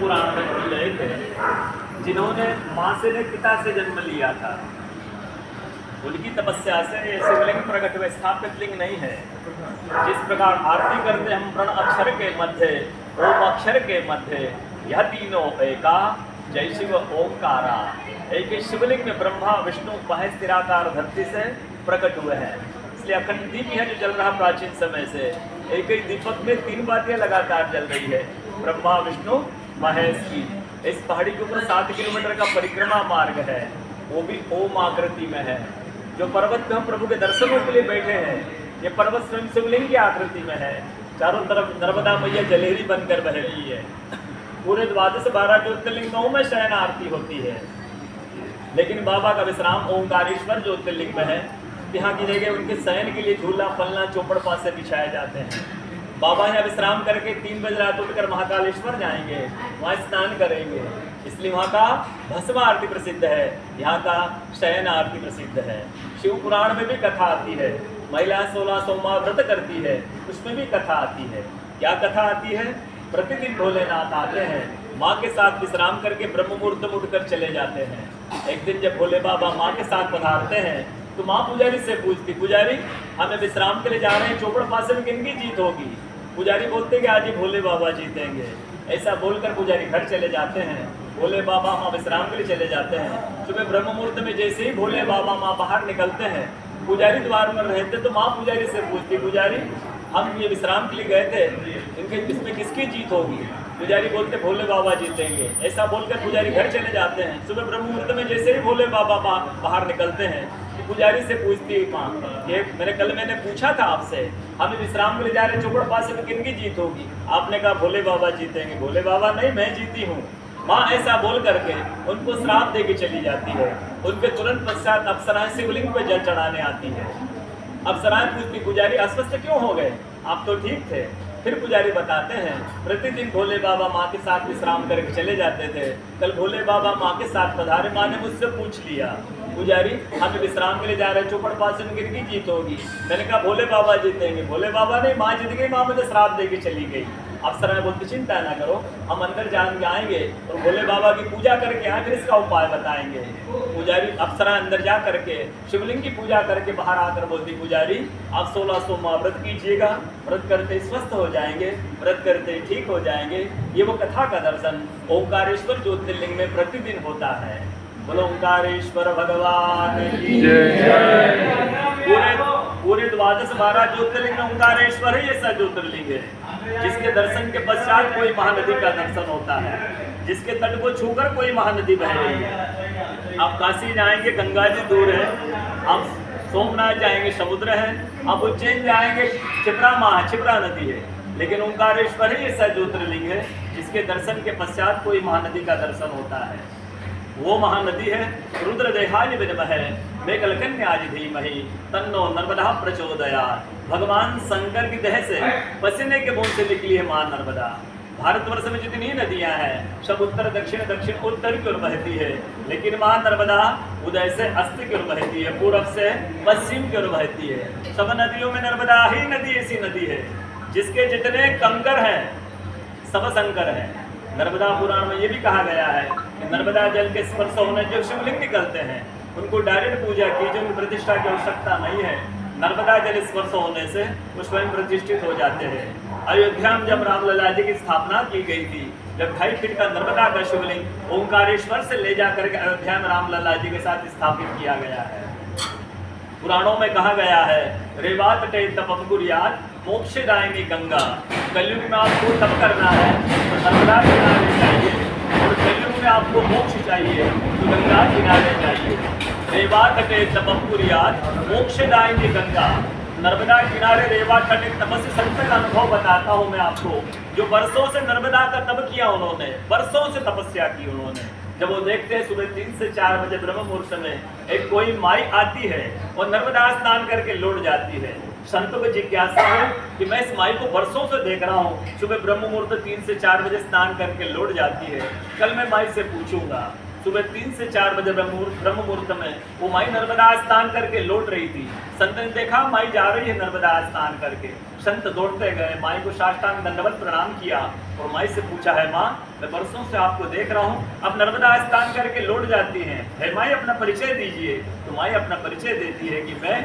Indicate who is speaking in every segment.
Speaker 1: पुराण में बोल रहे थे जिन्होंने माँ से ने पिता से जन्म लिया था, उनकी तपस्या से ये शिवलिंग प्रकट हुए, स्थापित लिंग नहीं है। जिस प्रकार आरती करते हम प्रण अक्षर के मध्य, ओम अक्षर के मध्य, यह तीनों एका, जय शिव ओंकारा। एक ही शिवलिंग में ब्रह्मा विष्णु महेश निराकार धरती से प्रकट हुए हैं। इसलिए अखंड दीप है जो जल रहा प्राचीन समय से। एक ही दीपक में 3 बातियां लगातार जल रही है, ब्रह्मा विष्णु महेश की। इस पहाड़ी के ऊपर 7 किलोमीटर का परिक्रमा मार्ग है, वो भी ओम आकृति में है। जो पर्वत पे हम प्रभु के दर्शनों के लिए बैठे हैं, ये पर्वत स्वयं शिवलिंग की आकृति में है। चारों तरफ नर्मदा मैया जलेरी बनकर बह रही है। पूरे 12 ज्योतिर्लिंगों में शयन आरती होती है, लेकिन बाबा का विश्राम ओंकारेश्वर ज्योतिर्लिंग में है। यहाँ की जगह उनके शयन के लिए झूला पलना चौपड़ पासे बिछाए जाते हैं। बाबा यहाँ विश्राम करके 3 बजे रात उठकर महाकालेश्वर जाएंगे, वहाँ स्नान करेंगे। इसलिए वहाँ का भस्म आरती प्रसिद्ध है, यहाँ का शयन आरती प्रसिद्ध है। शिव पुराण में भी कथा आती है, महिला 16 सोमवार व्रत करती है, उसमें भी कथा आती है। क्या कथा आती है? प्रतिदिन भोलेनाथ आते हैं, माँ के साथ विश्राम करके ब्रह्म मुहूर्त में उठकर चले जाते हैं। एक दिन जब भोले बाबा माँ के साथ पधारते हैं तो माँ पुजारी से पूछती, पुजारी हमें विश्राम के लिए जा रहे हैं, चौपड़ पासे में किनकी जीत होगी? पुजारी बोलते कि आज ही भोले बाबा जीतेंगे। ऐसा बोलकर पुजारी घर चले जाते हैं। भोले बाबा माँ विश्राम के लिए चले जाते हैं। सुबह ब्रह्म मुहूर्त में जैसे ही भोले बाबा माँ बाहर निकलते हैं, पुजारी द्वार में रहते तो माँ पुजारी से पूछती, पुजारी हम ये विश्राम के लिए गए थे, इनके इसमें किसकी जीत होगी? पुजारी बोलते भोले बाबा जीतेंगे। ऐसा बोलकर पुजारी घर चले जाते हैं। सुबह ब्रह्म मुहूर्त में जैसे ही भोले बाबा बाहर निकलते हैं, पुजारी से पूछती माँ, ये मैंने पूछा था आपसे, हम विश्राम के लिए जा रहे चौपड़ पासे में किनकी जीत होगी? आपने कहा भोले बाबा जीतेंगे। भोले बाबा नहीं, मैं जीती हूँ। माँ ऐसा बोल करके उनको श्राप दे के चली जाती है। उनके तुरंत पश्चात अप्सराएं शिवलिंग पर जल चढ़ाने आती है। अप्सराएं पूछती, पुजारी अस्वस्थ क्यों हो गए? आप तो ठीक थे। फिर पुजारी बताते हैं, प्रतिदिन भोले बाबा माँ के साथ विश्राम करके चले जाते थे। कल भोले बाबा माँ के साथ पधारे, माँ ने मुझसे पूछ लिया, पुजारी हम विश्राम के लिए जा रहे चौपड़ पासे में किनकी जीत होगी? मैंने कहा भोले बाबा जीतेंगे। भोले बाबा नहीं, माँ जीत गई, माँ मुझे श्राप दे के चली गई। अप्सराएं बोलती, चिंता ना करो, हम अंदर जान आएंगे और भोले बाबा की पूजा करके आए, फिर इसका उपाय बताएंगे। पुजारी अप्सराएं अंदर जा करके शिवलिंग की पूजा करके बाहर आकर बोलती, पुजारी आप 16 सोमवार व्रत कीजिएगा, व्रत करते स्वस्थ हो जाएंगे, व्रत करते ठीक हो जाएंगे। ये वो कथा का दर्शन ओंकारेश्वर ज्योतिर्लिंग में प्रतिदिन होता है। बोलो ओंकारेश्वर भगवान की जय। पूरे 12 ज्योतिर्लिंग में ओंकारेश्वर ही ऐसा ज्योतिर्लिंग है जिसके दर्शन के पश्चात कोई महानदी का दर्शन होता है, जिसके तट को छूकर कोई महानदी बह रही है। आप काशी जाएंगे, गंगा जी दूर है। आप सोमनाथ जाएंगे, समुद्र है। आप उज्जैन जाएंगे, क्षिप्रा नदी है। लेकिन ओंकारेश्वर ही ऐसा ज्योतिर्लिंग है जिसके दर्शन के पश्चात कोई महानदी का दर्शन होता है। वो महानदी है रुद्रदेहाय विद्महे मेघलकन्याय धीमहि तन्नो नर्मदा प्रचोदयात्। भगवान शंकर की देह से पसीने के बूंद से निकली है मां नर्मदा। भारतवर्ष में जितनी नदियां हैं सब उत्तर दक्षिण दक्षिण उत्तर की ओर बहती है, लेकिन मां नर्मदा उदय से अस्त की ओर बहती है, पूर्व से पश्चिम की ओर बहती है। सब नदियों में नर्मदा ही नदी ऐसी नदी है जिसके जितने कंकर हैं सब शंकर हैं। नर्मदा पुराण में ये भी कहा गया है कि नर्मदा जल के स्पर्श होने जो शिवलिंग निकलते हैं उनको डायरेक्ट पूजा कीजिए, उनकी प्रतिष्ठा की आवश्यकता नहीं है। नर्मदा जल स्पर्श होने से वो स्वयं प्रतिष्ठित हो जाते हैं। अयोध्या में जब रामलला जी की स्थापना की गई थी, जब 2.5 फीट का नर्मदा का शिवलिंग ओंकारेश्वर से ले जाकर के अयोध्या में रामलला जी के साथ स्थापित किया गया है। पुराणों में कहा गया है, रेवात टे तपम कुर्यात मोक्षदायिनी गंगा। कलयुग में आपको तप करना है तो नर्मदा किनारे चाहिए, और कलयुग में आपको मोक्ष चाहिए तो गंगा किनारे चाहिए। रेवात टे तपम कुर्यात मोक्षदायिनी गंगा। नर्मदा किनारे रेवा तट तपस्या संत का अनुभव बताता हूँ मैं आपको, जो वर्षों से नर्मदा का तप किया उन्होंने, वर्षों से तपस्या की उन्होंने। जब वो देखते हैं सुबह 3 से 4 बजे ब्रह्म मुहूर्त में एक कोई माई आती है और नर्मदा स्नान करके लौट जाती है। संतों को जिज्ञासा है कि मैं इस माई को वर्षों से देख रहा हूँ, सुबह ब्रह्म मुहूर्त 3 से 4 बजे स्नान करके लौट जाती है। कल मैं माई से पूछूंगा। सुबह 3 से 4 बजे ब्रह्म मुहूर्त में वो माई नर्मदा स्नान करके लौट रही थी। संत ने देखा माई जा रही है नर्मदा स्नान करके। संत दौड़ते गए, माई को साष्टांग दंडवत प्रणाम किया और माई से पूछा, है माँ मैं बरसों से आपको देख रहा हूँ, अब नर्मदा स्नान करके लौट जाती हैं, है माई अपना परिचय दीजिए। तो माई अपना परिचय देती है कि मैं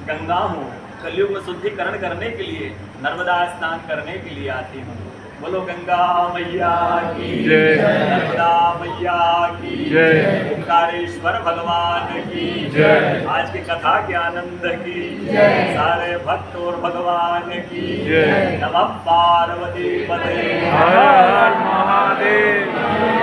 Speaker 1: गंगा हूँ, कलयुग में शुद्धिकरण करने के लिए नर्मदा स्नान करने के लिए आती हूँ। बोलो गंगा मैया की जय, नर्मदा मैया की जय, ओंकारेश्वर भगवान की जय, आज की कथा के आनंद की जय, सारे भक्त और भगवान की जय। नमः पार्वती पते हर हर महादेव।